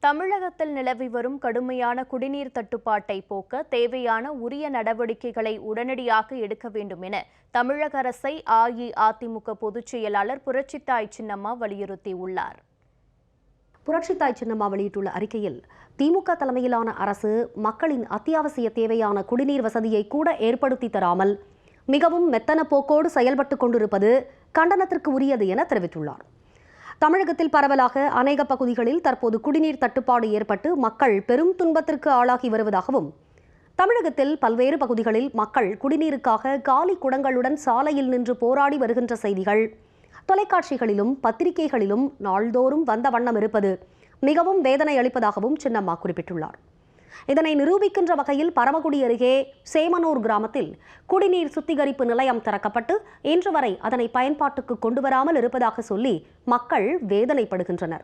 தமிழகத்தில் நிலவி வரும் கடுமையான குடிநீர் தட்டுப்பாட்டை போக்க தேவையான உரிய நடவடிக்கைகளை உடனடியாக எடுக்க வேண்டும் என தமிழக அரசை அஇஅதிமுக பொதுச் செயலாளர் புரட்சித்தாய் சின்னம்மா வலியுறுத்தியுள்ளார். புரட்சித்தாய் சின்னம்மா வெளியிட்டுள்ள அறிக்கையில், திமுக தலைமையிலான அரசு மக்களின் அத்தியாவசிய தேவையான குடிநீர் வசதியை கூட ஏற்படுத்தி தராமல் மிகவும் மெத்தன போக்கோடு செயல்பட்டு கொண்டிருப்பது கண்டனத்திற்கு உரியது என தெரிவித்துள்ளார். தமிழகத்தில் பரவலாக அநேக பகுதிகளில் தற்போது குடிநீர் தட்டுப்பாடு ஏற்பட்டு மக்கள் பெரும் துன்பத்திற்கு ஆளாகி வருவதாகவும், தமிழகத்தில் பல்வேறு பகுதிகளில் மக்கள் குடிநீருக்காக காலி குடங்களுடன் சாலையில் நின்று போராடி வருகின்ற செய்திகள் தொலைக்காட்சிகளிலும் பத்திரிகைகளிலும் நாள்தோறும் வந்த வண்ணம் இருப்பது மிகவும் வேதனை அளிப்பதாகவும் சின்னம்மா குறிப்பிட்டுள்ளார். இதனை நிரூபிக்கின்ற வகையில் பரமக்குடி அருகே சேமனூர் கிராமத்தில் குடிநீர் சுத்திகரிப்பு நிலையம் திறக்கப்பட்டு இன்று வரை அதனை பயன்பாட்டுக்கு கொண்டுவராமல் இருப்பதாக சொல்லி மக்கள் வேதனைப்படுகின்றனர்.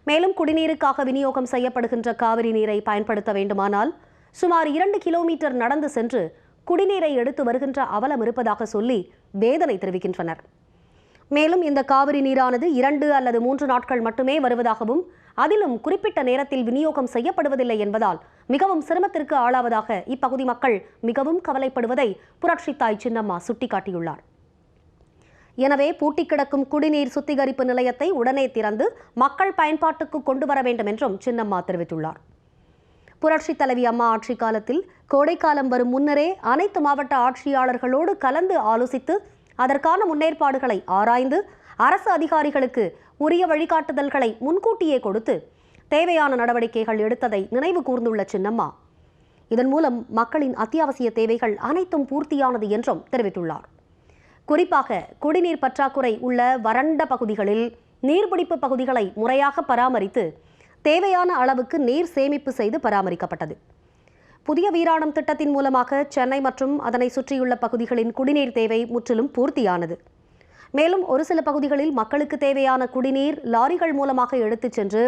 மேலும் குடிநீருக்காக விநியோகம் செய்யப்படுகின்ற காவிரி நீரை பயன்படுத்த வேண்டுமானால் சுமார் 2 கிலோமீட்டர் நடந்து சென்று குடிநீரை எடுத்து வருகின்ற அவலம் இருப்பதாக சொல்லி வேதனை தெரிவிக்கின்றனர். மேலும் இந்த காவிரி நீரானது 2 அல்லது 3 நாட்கள் மட்டுமே வருவதாகவும், அதிலும் குறிப்பிட்ட நேரத்தில் விநியோகம் செய்யப்படுவதில்லை என்பதால் மிகவும் சிரமத்திற்கு ஆளாவதாக இப்பகுதி மக்கள் மிகவும் கவலைப்படுவதை புரட்சித்தாய் சின்னம்மா சுட்டிக்காட்டியுள்ளார். எனவே பூட்டி கிடக்கும் குடிநீர் சுத்திகரிப்பு நிலையத்தை உடனே திறந்து மக்கள் பயன்பாட்டுக்கு கொண்டு வர வேண்டும் என்றும் சின்னம்மா தெரிவித்துள்ளார். புரட்சி தலைவி அம்மா ஆட்சி காலத்தில் கோடைக்காலம் வரும் முன்னரே அனைத்து மாவட்ட ஆட்சியாளர்களோடு கலந்து ஆலோசித்து அதற்கான முன்னேற்பாடுகளை ஆராய்ந்து அரசு அதிகாரிகளுக்கு உரிய வழிகாட்டுதல்களை முன்கூட்டியே கொடுத்து தேவையான நடவடிக்கைகள் எடுத்ததை நினைவு கூர்ந்துள்ள சின்னம்மா, இதன் மூலம் மக்களின் அத்தியாவசிய தேவைகள் அனைத்தும் பூர்த்தியானது என்றும் தெரிவித்துள்ளார். குறிப்பாக குடிநீர் பற்றாக்குறை உள்ள வறண்ட பகுதிகளில் நீர்பிடிப்பு பகுதிகளை முறையாக பராமரித்து தேவையான அளவுக்கு நீர் சேமிப்பு செய்து பராமரிக்கப்பட்டது. புதிய வீராணம் திட்டத்தின் மூலமாக சென்னை மற்றும் அதனை சுற்றியுள்ள பகுதிகளின் குடிநீர் தேவை முற்றிலும் பூர்த்தியானது. மேலும் ஒரு சில பகுதிகளில் மக்களுக்கு தேவையான குடிநீர் லாரிகள் மூலமாக எடுத்துச் சென்று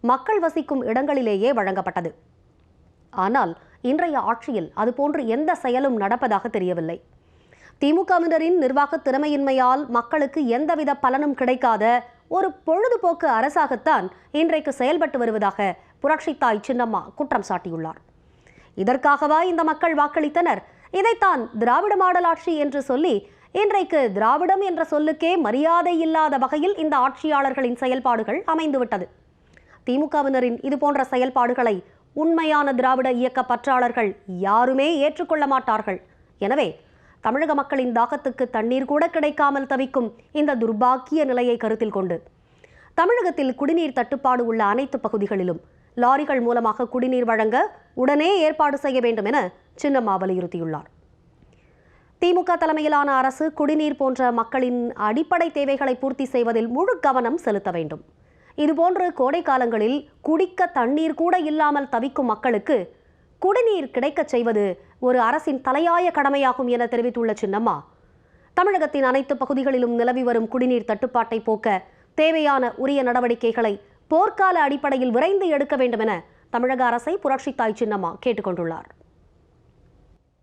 மக்கள் வசிக்கும் இடங்களிலேயே வழங்கப்பட்டது. ஆனால் இன்றைய ஆட்சியில் அதுபோன்று எந்த செயலும் நடப்பதாக தெரியவில்லை. திமுகவினரின் நிர்வாக திறமையின்மையால் மக்களுக்கு எந்தவித பலனும் கிடைக்காத ஒரு பொழுதுபோக்கு அரசாகத்தான் இன்றைக்கு செயல்பட்டு வருவதாக புரட்சித்தாய் சின்னம்மா குற்றம் சாட்டியுள்ளார். இதற்காகவா இந்த மக்கள் வாக்களித்தனர்? இதைத்தான் திராவிட மாடல் ஆட்சி என்று சொல்லி இன்றைக்கு திராவிடம் என்ற சொல்லுக்கே மரியாதை இல்லாத வகையில் இந்த ஆட்சியாளர்களின் செயல்பாடுகள் அமைந்துவிட்டது. திமுகவினரின் இதுபோன்ற செயல்பாடுகளை உண்மையான திராவிட இயக்க பற்றாளர்கள் யாருமே ஏற்றுக்கொள்ள மாட்டார்கள். எனவே தமிழக மக்களின் தாகத்துக்கு தண்ணீர் கூட கிடைக்காமல் தவிக்கும் இந்த துர்பாக்கிய நிலையை கருத்தில் கொண்டு தமிழகத்தில் குடிநீர் தட்டுப்பாடு உள்ள அனைத்து பகுதிகளிலும் லாரிகள் மூலமாக குடிநீர் வழங்க உடனே ஏற்பாடு செய்ய வேண்டும் என சின்னம்மா வலியுறுத்தியுள்ளார். திமுக தலைமையிலான அரசு குடிநீர் போன்ற மக்களின் அடிப்படை தேவைகளை பூர்த்தி செய்வதில் முழு கவனம் செலுத்த வேண்டும். இதுபோன்று கோடை காலங்களில் குடிக்க தண்ணீர் கூட இல்லாமல் தவிக்கும் மக்களுக்கு குடிநீர் கிடைக்கச் செய்வது ஒரு அரசின் தலையாய கடமையாகும் என தெரிவித்துள்ள சின்னம்மா, தமிழகத்தின் அனைத்து பகுதிகளிலும் நிலவி வரும் குடிநீர் தட்டுப்பாட்டை போக்க தேவையான உரிய நடவடிக்கைகளை போர்க்கால அடிப்படையில் விரைந்து எடுக்க வேண்டும் என தமிழக அரசை புரட்சித்தாய் சின்னம்மா கேட்டுக்கொண்டுள்ளார்.